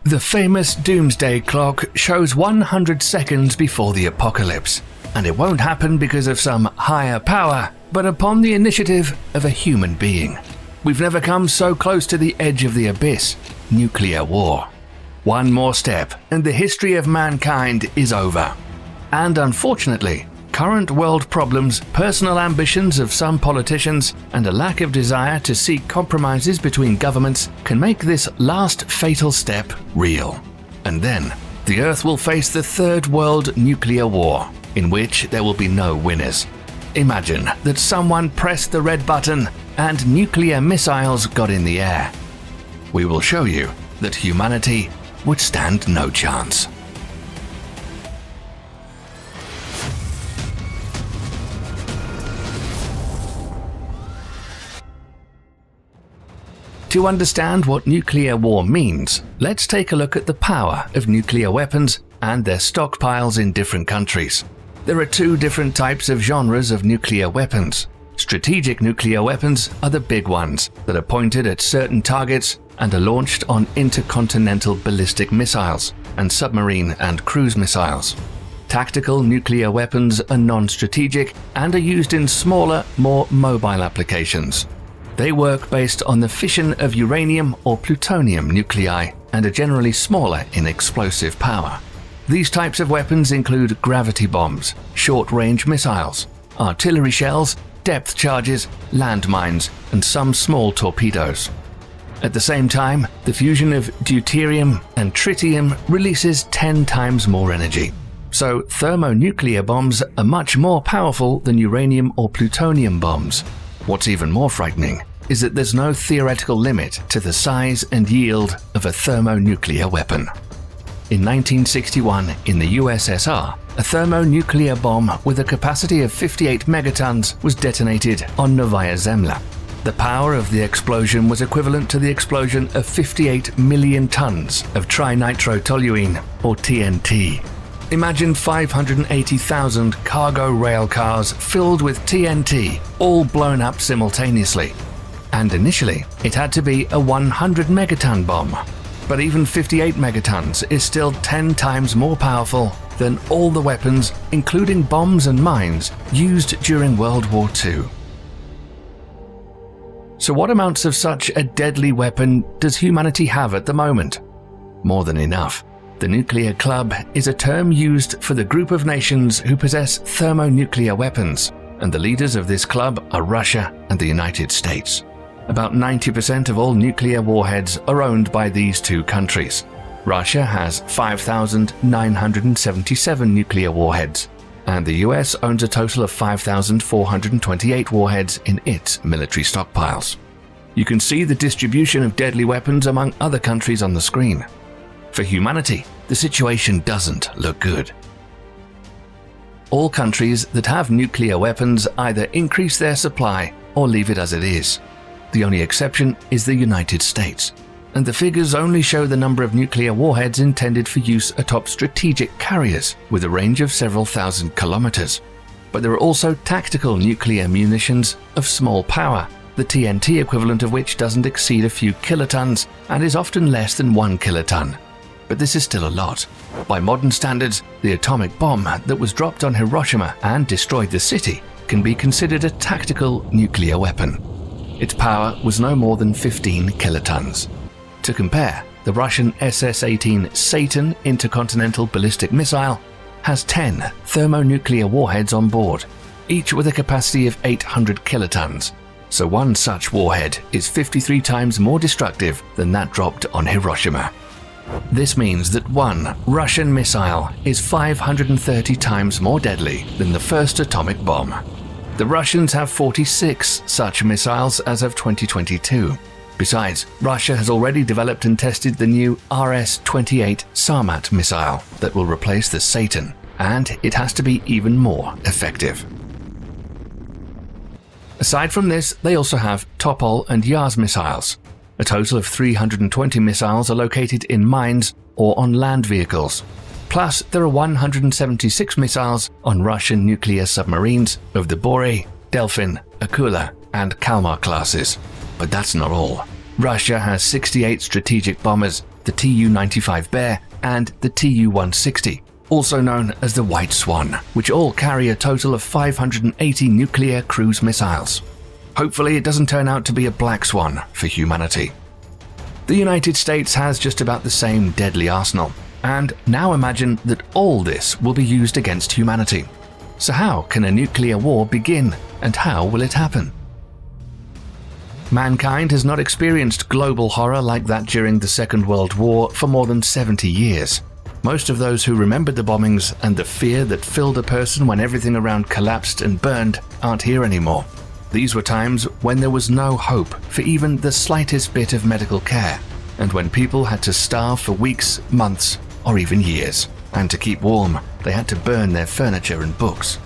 The famous doomsday clock shows 100 seconds before the apocalypse, and it won't happen because of some higher power, but upon the initiative of a human being. We've never come so close to the edge of the abyss, nuclear war. One more step, and the history of mankind is over. And unfortunately, current world problems, personal ambitions of some politicians, and a lack of desire to seek compromises between governments can make this last fatal step real. And then, the Earth will face the Third World Nuclear War, in which there will be no winners. Imagine that someone pressed the red button and nuclear missiles got in the air. We will show you that humanity would stand no chance. To understand what nuclear war means, let's take a look at the power of nuclear weapons and their stockpiles in different countries. There are two different types of genres of nuclear weapons. Strategic nuclear weapons are the big ones that are pointed at certain targets and are launched on intercontinental ballistic missiles and submarine and cruise missiles. Tactical nuclear weapons are non-strategic and are used in smaller, more mobile applications. They work based on the fission of uranium or plutonium nuclei and are generally smaller in explosive power. These types of weapons include gravity bombs, short-range missiles, artillery shells, depth charges, landmines, and some small torpedoes. At the same time, the fusion of deuterium and tritium releases 10 times more energy. So thermonuclear bombs are much more powerful than uranium or plutonium bombs. What's even more frightening is that there's no theoretical limit to the size and yield of a thermonuclear weapon. In 1961, in the USSR, a thermonuclear bomb with a capacity of 58 megatons was detonated on Novaya Zemlya. The power of the explosion was equivalent to the explosion of 58 million tons of trinitrotoluene, or TNT. Imagine 580,000 cargo rail cars filled with TNT, all blown up simultaneously. And initially, it had to be a 100 megaton bomb. But even 58 megatons is still 10 times more powerful than all the weapons, including bombs and mines, used during World War II. So what amounts of such a deadly weapon does humanity have at the moment? More than enough. The nuclear club is a term used for the group of nations who possess thermonuclear weapons, and the leaders of this club are Russia and the United States. About 90% of all nuclear warheads are owned by these two countries. Russia has 5,977 nuclear warheads, and the US owns a total of 5,428 warheads in its military stockpiles. You can see the distribution of deadly weapons among other countries on the screen. For humanity, the situation doesn't look good. All countries that have nuclear weapons either increase their supply or leave it as it is. The only exception is the United States, and the figures only show the number of nuclear warheads intended for use atop strategic carriers with a range of several thousand kilometers. But there are also tactical nuclear munitions of small power, the TNT equivalent of which doesn't exceed a few kilotons and is often less than 1 kiloton. But this is still a lot. By modern standards, the atomic bomb that was dropped on Hiroshima and destroyed the city can be considered a tactical nuclear weapon. Its power was no more than 15 kilotons. To compare, the Russian SS-18 Satan intercontinental ballistic missile has 10 thermonuclear warheads on board, each with a capacity of 800 kilotons. So one such warhead is 53 times more destructive than that dropped on Hiroshima. This means that one Russian missile is 530 times more deadly than the first atomic bomb. The Russians have 46 such missiles as of 2022. Besides, Russia has already developed and tested the new RS-28 Sarmat missile that will replace the Satan, and it has to be even more effective. Aside from this, they also have Topol and Yars missiles. A total of 320 missiles are located in mines or on land vehicles. Plus, there are 176 missiles on Russian nuclear submarines of the Bore, Delphin, Akula, and Kalmar classes. But that's not all. Russia has 68 strategic bombers, the Tu-95 Bear, and the Tu-160, also known as the White Swan, which all carry a total of 580 nuclear cruise missiles. Hopefully it doesn't turn out to be a black swan for humanity. The United States has just about the same deadly arsenal, and now imagine that all this will be used against humanity. So how can a nuclear war begin, and how will it happen? Mankind has not experienced global horror like that during the Second World War for more than 70 years. Most of those who remembered the bombings and the fear that filled a person when everything around collapsed and burned aren't here anymore. These were times when there was no hope for even the slightest bit of medical care, and when people had to starve for weeks, months, or even years. And to keep warm, they had to burn their furniture and books.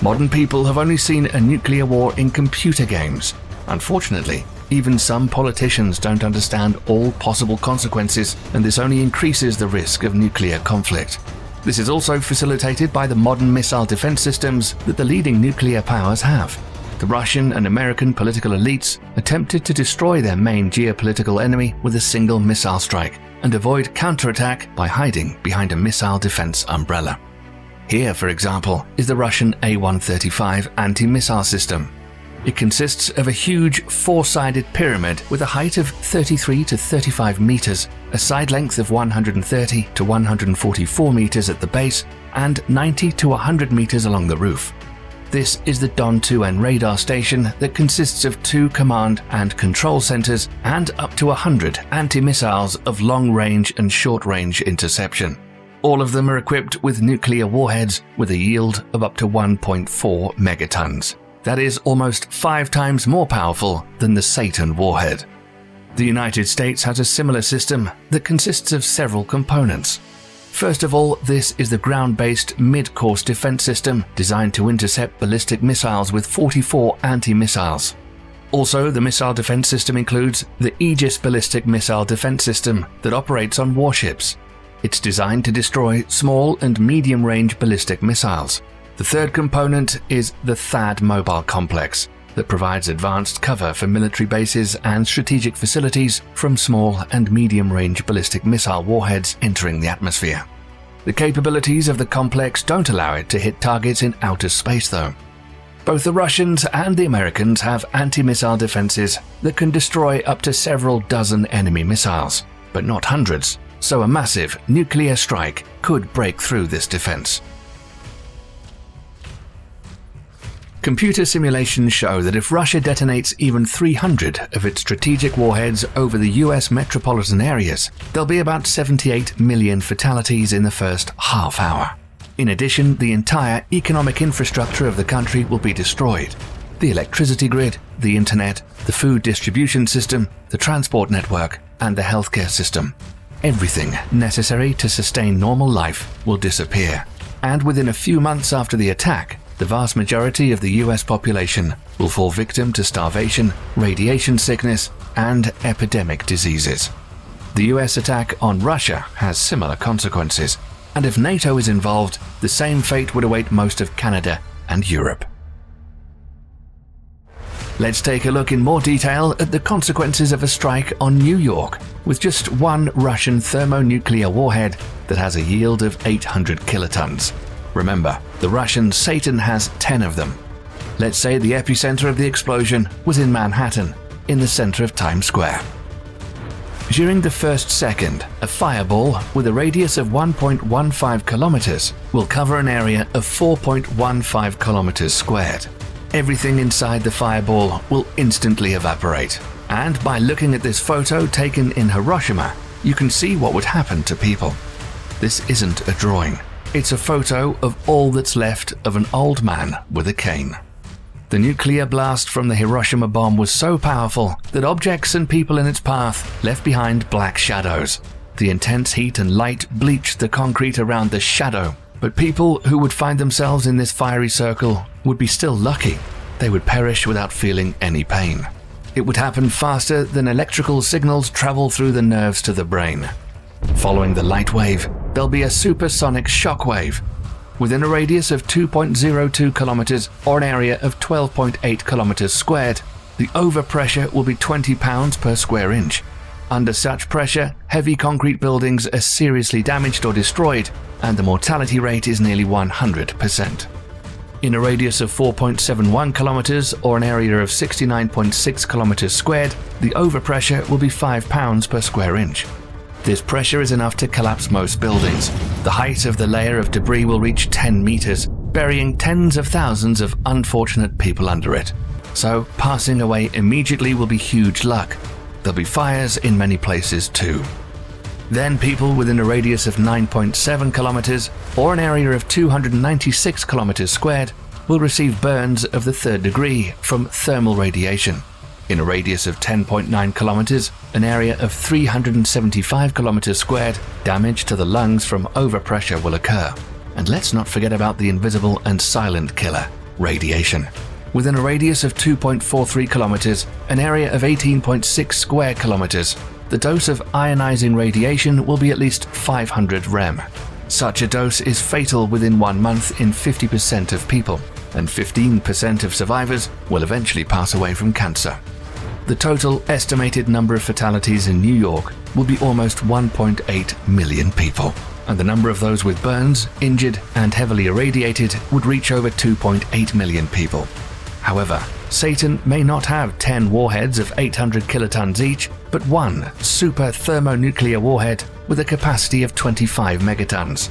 Modern people have only seen a nuclear war in computer games. Unfortunately, even some politicians don't understand all possible consequences, and this only increases the risk of nuclear conflict. This is also facilitated by the modern missile defense systems that the leading nuclear powers have. The Russian and American political elites attempted to destroy their main geopolitical enemy with a single missile strike and avoid counterattack by hiding behind a missile defense umbrella. Here, for example, is the Russian A-135 anti-missile system. It consists of a huge four-sided pyramid with a height of 33 to 35 meters, a side length of 130 to 144 meters at the base, and 90 to 100 meters along the roof. This is the Don-2N radar station that consists of 2 command and control centers and up to 100 anti-missiles of long-range and short-range interception. All of them are equipped with nuclear warheads with a yield of up to 1.4 megatons. That is almost 5 times more powerful than the Satan warhead. The United States has a similar system that consists of several components. First of all, this is the ground-based mid-course defense system designed to intercept ballistic missiles with 44 anti-missiles. Also, the missile defense system includes the Aegis ballistic missile defense system that operates on warships. It's designed to destroy small and medium-range ballistic missiles. The third component is the THAAD mobile complex that provides advanced cover for military bases and strategic facilities from small and medium-range ballistic missile warheads entering the atmosphere. The capabilities of the complex don't allow it to hit targets in outer space, though. Both the Russians and the Americans have anti-missile defenses that can destroy up to several dozen enemy missiles, but not hundreds, so a massive nuclear strike could break through this defense. Computer simulations show that if Russia detonates even 300 of its strategic warheads over the US metropolitan areas, there'll be about 78 million fatalities in the first half hour. In addition, the entire economic infrastructure of the country will be destroyed. The electricity grid, the internet, the food distribution system, the transport network, and the healthcare system. Everything necessary to sustain normal life will disappear. And within a few months after the attack, the vast majority of the US population will fall victim to starvation, radiation sickness, and epidemic diseases. The US attack on Russia has similar consequences, and if NATO is involved, the same fate would await most of Canada and Europe. Let's take a look in more detail at the consequences of a strike on New York with just one Russian thermonuclear warhead that has a yield of 800 kilotons. Remember, the Russian Satan has 10 of them. Let's say the epicenter of the explosion was in Manhattan, in the center of Times Square. During the first second, a fireball with a radius of 1.15 kilometers will cover an area of 4.15 kilometers squared. Everything inside the fireball will instantly evaporate. And by looking at this photo taken in Hiroshima, you can see what would happen to people. This isn't a drawing. It's a photo of all that's left of an old man with a cane. The nuclear blast from the Hiroshima bomb was so powerful that objects and people in its path left behind black shadows. The intense heat and light bleached the concrete around the shadow, but people who would find themselves in this fiery circle would be still lucky. They would perish without feeling any pain. It would happen faster than electrical signals travel through the nerves to the brain. Following the light wave, there'll be a supersonic shock wave. Within a radius of 2.02 kilometers or an area of 12.8 kilometers squared, the overpressure will be 20 pounds per square inch. Under such pressure, heavy concrete buildings are seriously damaged or destroyed, and the mortality rate is nearly 100%. In a radius of 4.71 kilometers or an area of 69.6 kilometers squared, the overpressure will be 5 pounds per square inch. This pressure is enough to collapse most buildings. The height of the layer of debris will reach 10 meters, burying tens of thousands of unfortunate people under it. So, passing away immediately will be huge luck. There'll be fires in many places too. Then people within a radius of 9.7 kilometers or an area of 296 kilometers squared will receive burns of the 3rd degree from thermal radiation. In a radius of 10.9 kilometers, an area of 375 kilometers squared, damage to the lungs from overpressure will occur. And let's not forget about the invisible and silent killer, radiation. Within a radius of 2.43 kilometers, an area of 18.6 square kilometers, the dose of ionizing radiation will be at least 500 rem. Such a dose is fatal within 1 month in 50% of people, and 15% of survivors will eventually pass away from cancer. The total estimated number of fatalities in New York will be almost 1.8 million people, and the number of those with burns, injured, and heavily irradiated would reach over 2.8 million people. However, Satan may not have 10 warheads of 800 kilotons each, but one super thermonuclear warhead with a capacity of 25 megatons.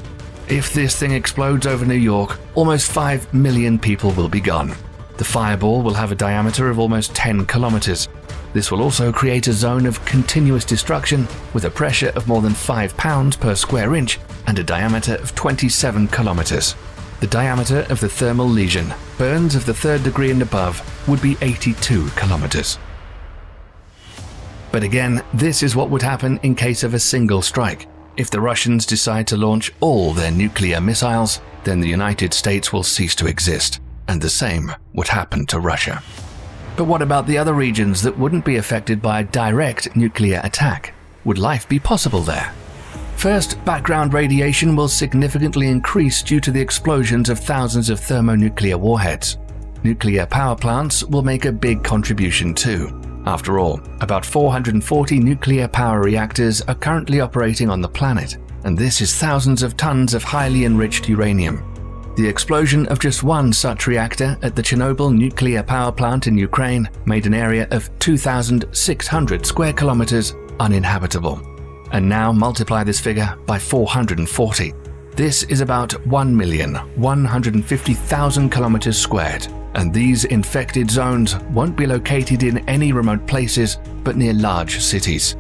If this thing explodes over New York, almost 5 million people will be gone. The fireball will have a diameter of almost 10 kilometers. This will also create a zone of continuous destruction with a pressure of more than 5 pounds per square inch and a diameter of 27 kilometers. The diameter of the thermal lesion, burns of the 3rd degree and above, would be 82 kilometers. But again, this is what would happen in case of a single strike. If the Russians decide to launch all their nuclear missiles, then the United States will cease to exist, and the same would happen to Russia. But what about the other regions that wouldn't be affected by a direct nuclear attack? Would life be possible there? First, background radiation will significantly increase due to the explosions of thousands of thermonuclear warheads. Nuclear power plants will make a big contribution too. After all, about 440 nuclear power reactors are currently operating on the planet, and this is thousands of tons of highly enriched uranium. The explosion of just one such reactor at the Chernobyl nuclear power plant in Ukraine made an area of 2,600 square kilometers uninhabitable. And now multiply this figure by 440. This is about 1,150,000 kilometers squared, and these infected zones won't be located in any remote places but near large cities.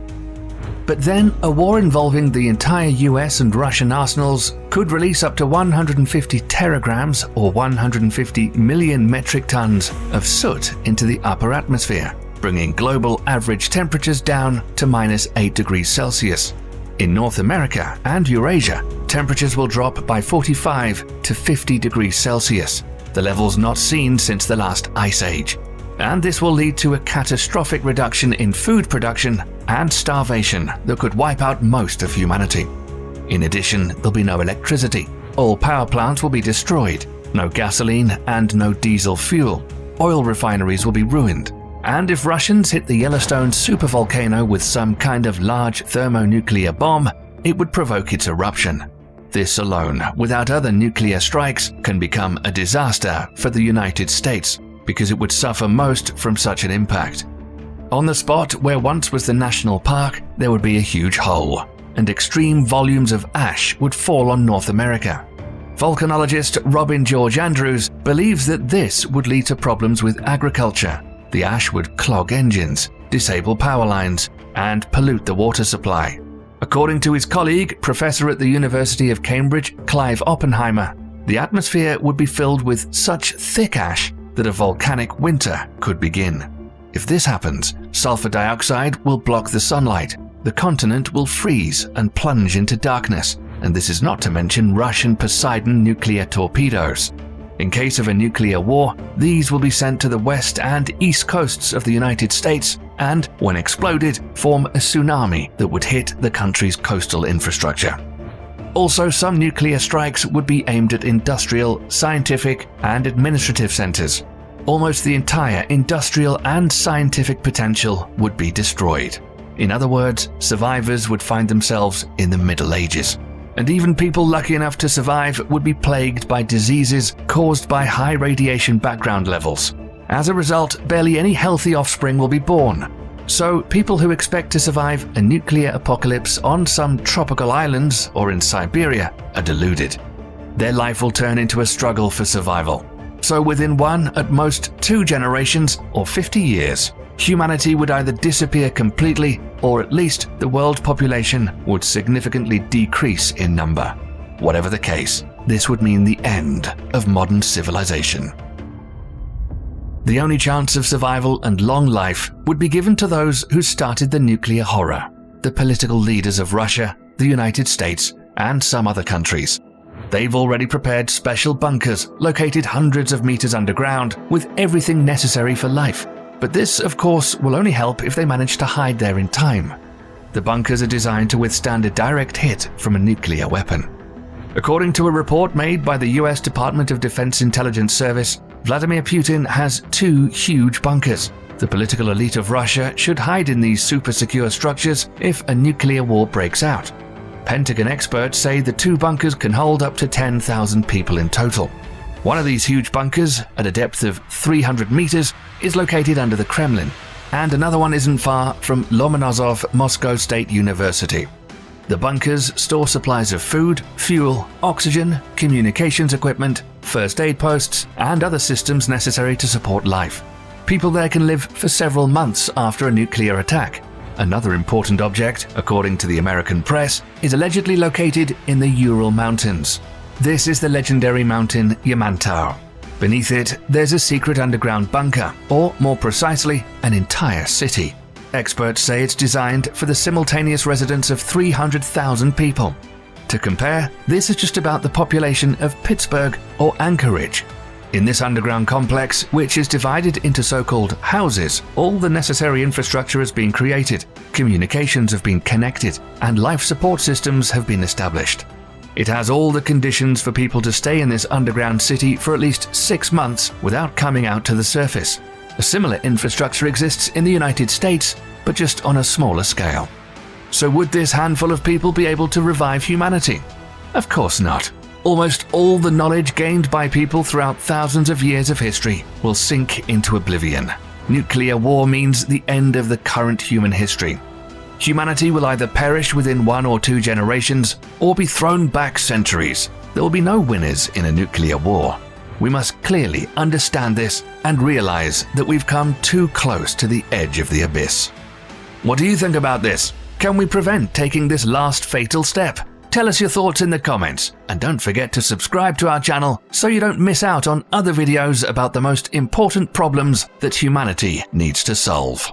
But then, a war involving the entire US and Russian arsenals could release up to 150 teragrams or 150 million metric tons of soot into the upper atmosphere, bringing global average temperatures down to -8 degrees Celsius. In North America and Eurasia, temperatures will drop by 45 to 50 degrees Celsius, the levels not seen since the last ice age. And this will lead to a catastrophic reduction in food production and starvation that could wipe out most of humanity. In addition, there'll be no electricity. All power plants will be destroyed, no gasoline and no diesel fuel. Oil refineries will be ruined. And if Russians hit the Yellowstone supervolcano with some kind of large thermonuclear bomb, it would provoke its eruption. This alone, without other nuclear strikes, can become a disaster for the United States, because it would suffer most from such an impact. On the spot where once was the national park, there would be a huge hole, and extreme volumes of ash would fall on North America. Volcanologist Robin George Andrews believes that this would lead to problems with agriculture. The ash would clog engines, disable power lines, and pollute the water supply. According to his colleague, professor at the University of Cambridge, Clive Oppenheimer, the atmosphere would be filled with such thick ash that a volcanic winter could begin. If this happens, sulfur dioxide will block the sunlight, the continent will freeze and plunge into darkness, and this is not to mention Russian Poseidon nuclear torpedoes. In case of a nuclear war, these will be sent to the west and east coasts of the United States and, when exploded, form a tsunami that would hit the country's coastal infrastructure. Also, some nuclear strikes would be aimed at industrial, scientific, and administrative centers. Almost the entire industrial and scientific potential would be destroyed. In other words, survivors would find themselves in the Middle Ages. And even people lucky enough to survive would be plagued by diseases caused by high radiation background levels. As a result, barely any healthy offspring will be born. So, people who expect to survive a nuclear apocalypse on some tropical islands or in Siberia are deluded. Their life will turn into a struggle for survival. So within 1, at most 2 generations or 50 years, humanity would either disappear completely or at least the world population would significantly decrease in number. Whatever the case, this would mean the end of modern civilization. The only chance of survival and long life would be given to those who started the nuclear horror, the political leaders of Russia, the United States, and some other countries. They've already prepared special bunkers located hundreds of meters underground with everything necessary for life. But this, of course, will only help if they manage to hide there in time. The bunkers are designed to withstand a direct hit from a nuclear weapon. According to a report made by the US Department of Defense Intelligence Service, Vladimir Putin has 2 huge bunkers. The political elite of Russia should hide in these super secure structures if a nuclear war breaks out. Pentagon experts say the 2 bunkers can hold up to 10,000 people in total. One of these huge bunkers, at a depth of 300 meters, is located under the Kremlin, and another one isn't far from Lomonosov Moscow State University. The bunkers store supplies of food, fuel, oxygen, communications equipment, first aid posts, and other systems necessary to support life. People there can live for several months after a nuclear attack. Another important object, according to the American press, is allegedly located in the Ural Mountains. This is the legendary mountain Yamantau. Beneath it, there's a secret underground bunker, or more precisely, an entire city. Experts say it's designed for the simultaneous residence of 300,000 people. To compare, this is just about the population of Pittsburgh or Anchorage. In this underground complex, which is divided into so-called houses, all the necessary infrastructure has been created, communications have been connected, and life support systems have been established. It has all the conditions for people to stay in this underground city for at least 6 months without coming out to the surface. A similar infrastructure exists in the United States, but just on a smaller scale. So would this handful of people be able to revive humanity? Of course not. Almost all the knowledge gained by people throughout thousands of years of history will sink into oblivion. Nuclear war means the end of the current human history. Humanity will either perish within 1 or 2 generations, or be thrown back centuries. There will be no winners in a nuclear war. We must clearly understand this and realize that we've come too close to the edge of the abyss. What do you think about this? Can we prevent taking this last fatal step? Tell us your thoughts in the comments, and don't forget to subscribe to our channel so you don't miss out on other videos about the most important problems that humanity needs to solve.